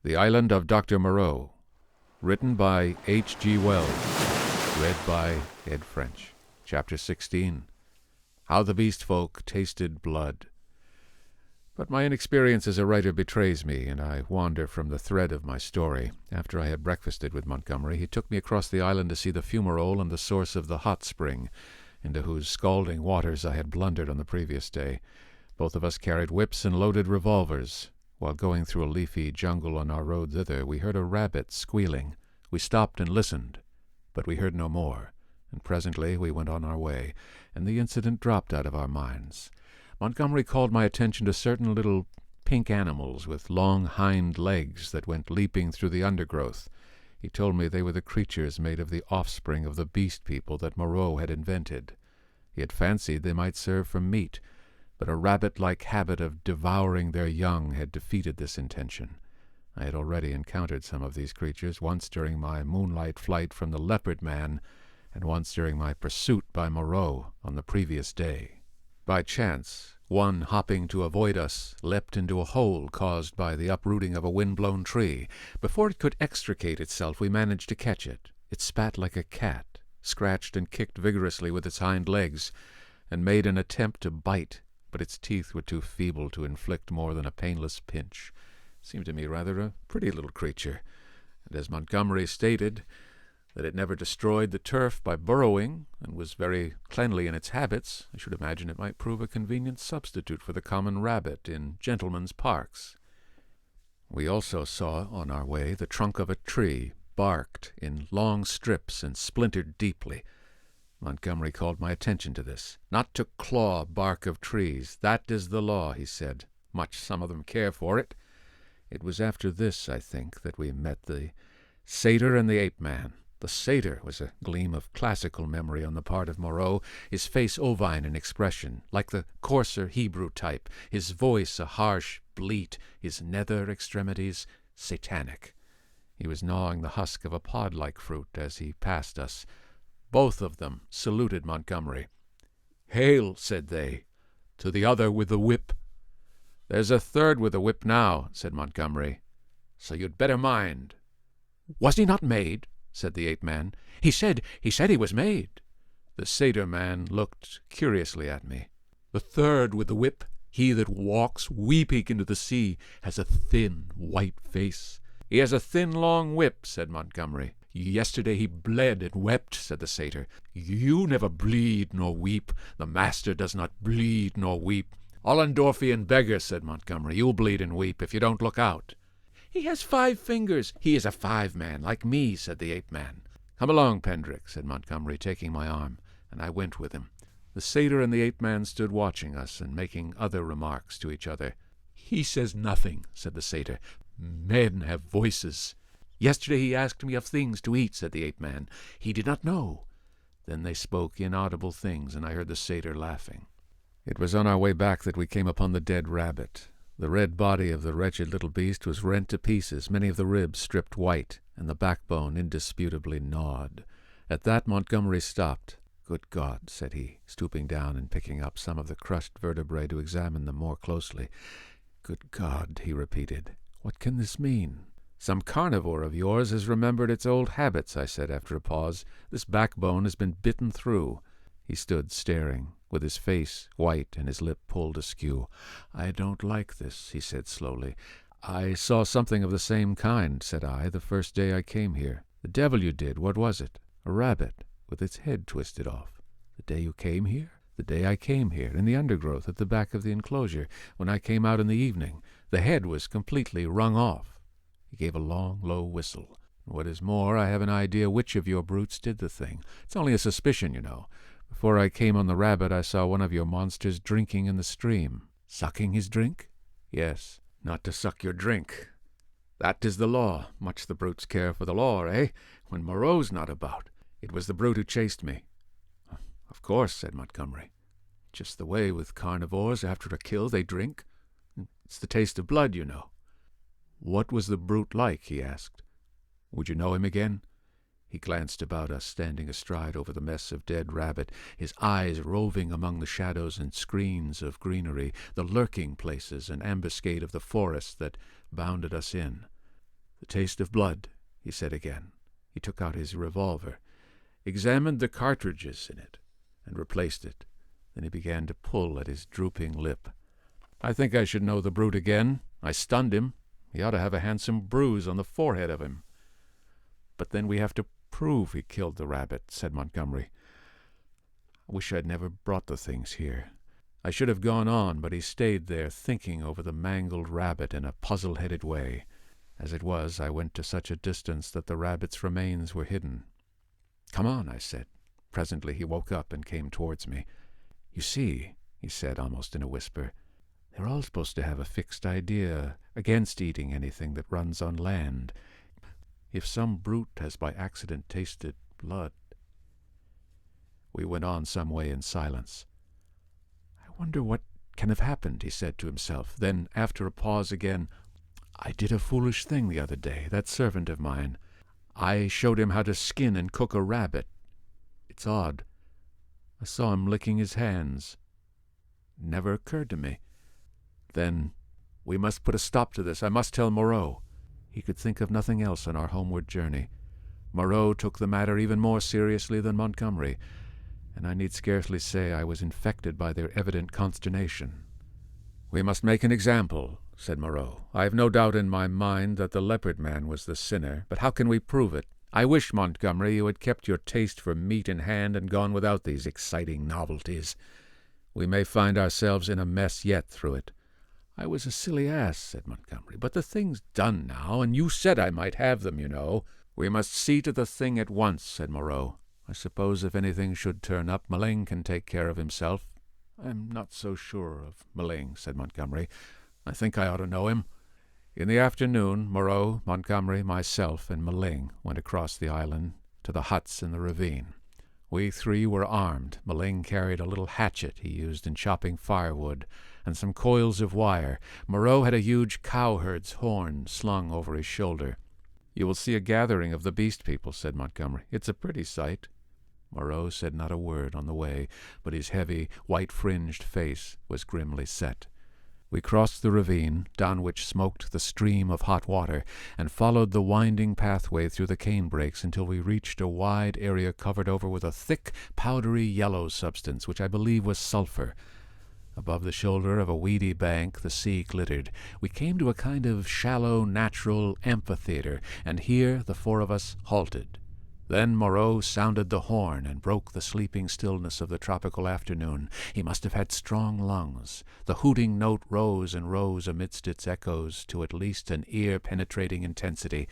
The Island of Dr. Moreau, written by H.G. Wells, read by Ed French. Chapter 16. How the Beast Folk Tasted Blood. But my inexperience as a writer betrays me, and I wander from the thread of my story. After I had breakfasted with Montgomery, he took me across the island to see the fumarole and the source of the hot spring, into whose scalding waters I had blundered on the previous day. Both of us carried whips and loaded revolvers. While going through a leafy jungle on our road thither, we heard a rabbit squealing. We stopped and listened, but we heard no more, and presently we went on our way, and the incident dropped out of our minds. Montgomery called my attention to certain little pink animals with long hind legs that went leaping through the undergrowth. He told me they were the creatures made of the offspring of the beast people that Moreau had invented. He had fancied they might serve for meat, but a rabbit-like habit of devouring their young had defeated this intention. I had already encountered some of these creatures, once during my moonlight flight from the leopard man, and once during my pursuit by Moreau on the previous day. By chance, one hopping to avoid us leapt into a hole caused by the uprooting of a wind-blown tree. Before it could extricate itself, we managed to catch it. It spat like a cat, scratched and kicked vigorously with its hind legs, and made an attempt to bite, but its teeth were too feeble to inflict more than a painless pinch. It seemed to me rather a pretty little creature, and as Montgomery stated, that it never destroyed the turf by burrowing, and was very cleanly in its habits, I should imagine it might prove a convenient substitute for the common rabbit in gentlemen's parks. We also saw, on our way, the trunk of a tree, barked in long strips and splintered deeply. Montgomery called my attention to this. Not to claw bark of trees. That is the law, he said. Much some of them care for it. It was after this, I think, that we met the satyr and the ape-man. The satyr was a gleam of classical memory on the part of Moreau, his face ovine in expression, like the coarser Hebrew type, his voice a harsh bleat, his nether extremities satanic. He was gnawing the husk of a pod-like fruit as he passed us. Both of them saluted Montgomery. "Hail," said they, "to the other with the whip." "There's a third with a whip now," said Montgomery, "so you'd better mind." "Was he not made?" said the ape-man. He said he was made." The satyr-man looked curiously at me. "The third with the whip, he that walks weeping into the sea, has a thin, white face." "He has a thin, long whip," said Montgomery. "Yesterday he bled and wept," said the satyr. "You never bleed nor weep. The master does not bleed nor weep." "Ollendorfian beggar," said Montgomery. "You'll bleed and weep if you don't look out." "He has 5 fingers. He is a 5-man, like me," said the ape-man. "Come along, Pendrick," said Montgomery, taking my arm, and I went with him. The satyr and the ape-man stood watching us and making other remarks to each other. "He says nothing," said the satyr. "Men have voices." "Yesterday he asked me of things to eat," said the ape-man. "He did not know." Then they spoke inaudible things, and I heard the satyr laughing. It was on our way back that we came upon the dead rabbit. The red body of the wretched little beast was rent to pieces, many of the ribs stripped white, and the backbone indisputably gnawed. At that Montgomery stopped. "Good God," said he, stooping down and picking up some of the crushed vertebrae to examine them more closely. "Good God," he repeated. "What can this mean?" "Some carnivore of yours has remembered its old habits," I said after a pause. "This backbone has been bitten through." He stood staring, with his face white and his lip pulled askew. "I don't like this," he said slowly. "I saw something of the same kind," said I, "the first day I came here." "The devil you did. What was it?" "A rabbit, with its head twisted off." "The day you came here?" "The day I came here, in the undergrowth at the back of the enclosure, when I came out in the evening. The head was completely wrung off." He gave a long, low whistle. "What is more, I have an idea which of your brutes did the thing. It's only a suspicion, you know. Before I came on the rabbit, I saw one of your monsters drinking in the stream." "Sucking his drink?" "Yes. Not to suck your drink. That is the law. Much the brutes care for the law, eh? When Moreau's not about. It was the brute who chased me." "Of course," said Montgomery. "Just the way with carnivores. After a kill, they drink. It's the taste of blood, you know." "What was the brute like?" he asked. "Would you know him again?" He glanced about us, standing astride over the mess of dead rabbit, his eyes roving among the shadows and screens of greenery, the lurking places and ambuscade of the forest that bounded us in. "The taste of blood," he said again. He took out his revolver, examined the cartridges in it, and replaced it. Then he began to pull at his drooping lip. "I think I should know the brute again. I stunned him. He ought to have a handsome bruise on the forehead of him." "But then we have to prove he killed the rabbit," said Montgomery. "I wish I'd never brought the things here." I should have gone on, but he stayed there thinking over the mangled rabbit in a puzzle-headed way. As it was, I went to such a distance that the rabbit's remains were hidden. "Come on," I said. Presently he woke up and came towards me. "You see," he said almost in a whisper, "they're all supposed to have a fixed idea against eating anything that runs on land. If some brute has by accident tasted blood—" We went on some way in silence. "I wonder what can have happened," he said to himself. Then, after a pause again, "I did a foolish thing the other day. That servant of mine, I showed him how to skin and cook a rabbit. It's odd. I saw him licking his hands. It never occurred to me. Then, we must put a stop to this. I must tell Moreau." He could think of nothing else on our homeward journey. Moreau took the matter even more seriously than Montgomery, and I need scarcely say I was infected by their evident consternation. "We must make an example," said Moreau. "I have no doubt in my mind that the leopard man was the sinner, but how can we prove it? I wish, Montgomery, you had kept your taste for meat in hand and gone without these exciting novelties. We may find ourselves in a mess yet through it." "I was a silly ass," said Montgomery, "but the thing's done now, and you said I might have them, you know." "We must see to the thing at once," said Moreau. "I suppose if anything should turn up, Malling can take care of himself." "I'm not so sure of Malling," said Montgomery. "I think I ought to know him." In the afternoon, Moreau, Montgomery, myself, and Malling went across the island to the huts in the ravine. We three were armed. Malling carried a little hatchet he used in chopping firewood, and some coils of wire. Moreau had a huge cowherd's horn slung over his shoulder. "You will see a gathering of the beast people," said Montgomery. "It's a pretty sight." Moreau said not a word on the way, but his heavy, white-fringed face was grimly set. We crossed the ravine, down which smoked the stream of hot water, and followed the winding pathway through the cane-brakes until we reached a wide area covered over with a thick, powdery yellow substance, which I believe was sulphur. Above the shoulder of a weedy bank the sea glittered. We came to a kind of shallow, natural amphitheater, and here the four of us halted. Then Moreau sounded the horn and broke the sleeping stillness of the tropical afternoon. He must have had strong lungs. The hooting note rose and rose amidst its echoes to at least an ear-penetrating intensity.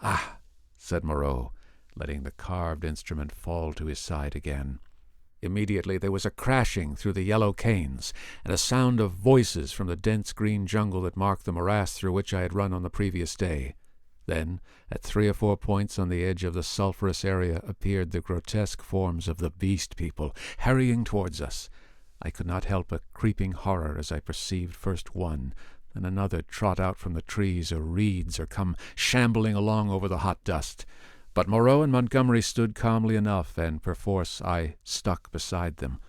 "Ah!" said Moreau, letting the carved instrument fall to his side again. Immediately there was a crashing through the yellow canes, and a sound of voices from the dense green jungle that marked the morass through which I had run on the previous day. Then, at 3 or 4 points on the edge of the sulphurous area, appeared the grotesque forms of the beast people, hurrying towards us. I could not help a creeping horror as I perceived first one, then another trot out from the trees or reeds or come shambling along over the hot dust. But Moreau and Montgomery stood calmly enough, and perforce I stuck beside them.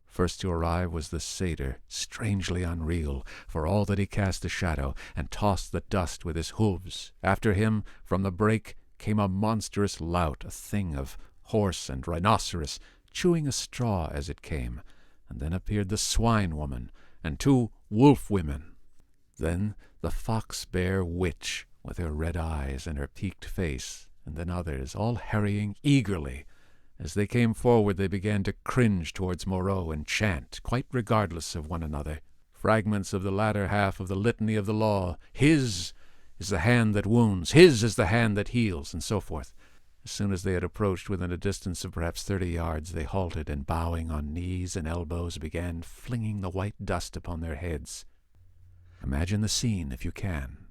First to arrive was the satyr, strangely unreal, for all that he cast a shadow, and tossed the dust with his hooves. After him, from the brake, came a monstrous lout, a thing of horse and rhinoceros, chewing a straw as it came. And then appeared the swine-woman, and 2 wolf-women. Then the fox-bear witch, with her red eyes and her peaked face, and then others, all hurrying eagerly. As they came forward, they began to cringe towards Moreau and chant, quite regardless of one another, fragments of the latter half of the Litany of the Law. "His is the hand that wounds, his is the hand that heals," and so forth. As soon as they had approached within a distance of perhaps 30 yards, they halted, and bowing on knees and elbows, began flinging the white dust upon their heads. Imagine the scene, if you can.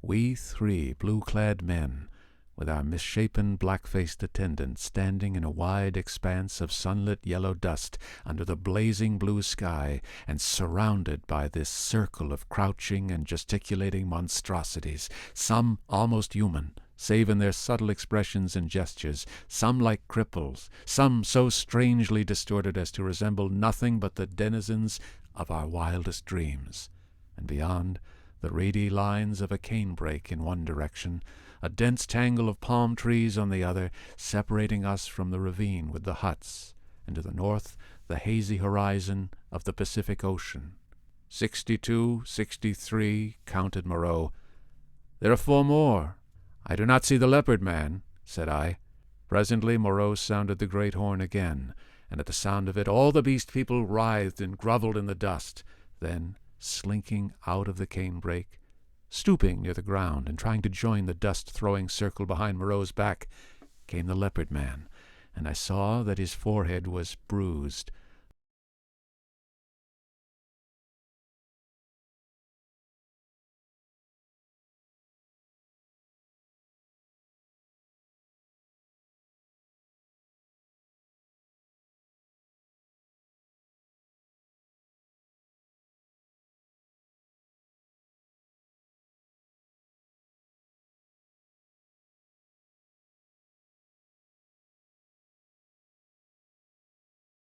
We 3 blue-clad men, with our misshapen, black-faced attendant, standing in a wide expanse of sunlit yellow dust under the blazing blue sky, and surrounded by this circle of crouching and gesticulating monstrosities, some almost human, save in their subtle expressions and gestures, some like cripples, some so strangely distorted as to resemble nothing but the denizens of our wildest dreams. And beyond, the reedy lines of a canebrake in one direction, a dense tangle of palm trees on the other, separating us from the ravine with the huts, and to the north the hazy horizon of the Pacific Ocean. 62, 63, counted Moreau. There are 4 more. I do not see the leopard man, said I. Presently Moreau sounded the great horn again, and at the sound of it all the beast people writhed and grovelled in the dust. Then, slinking out of the canebrake, stooping near the ground and trying to join the dust-throwing circle behind Moreau's back, came the leopard man, and I saw that his forehead was bruised,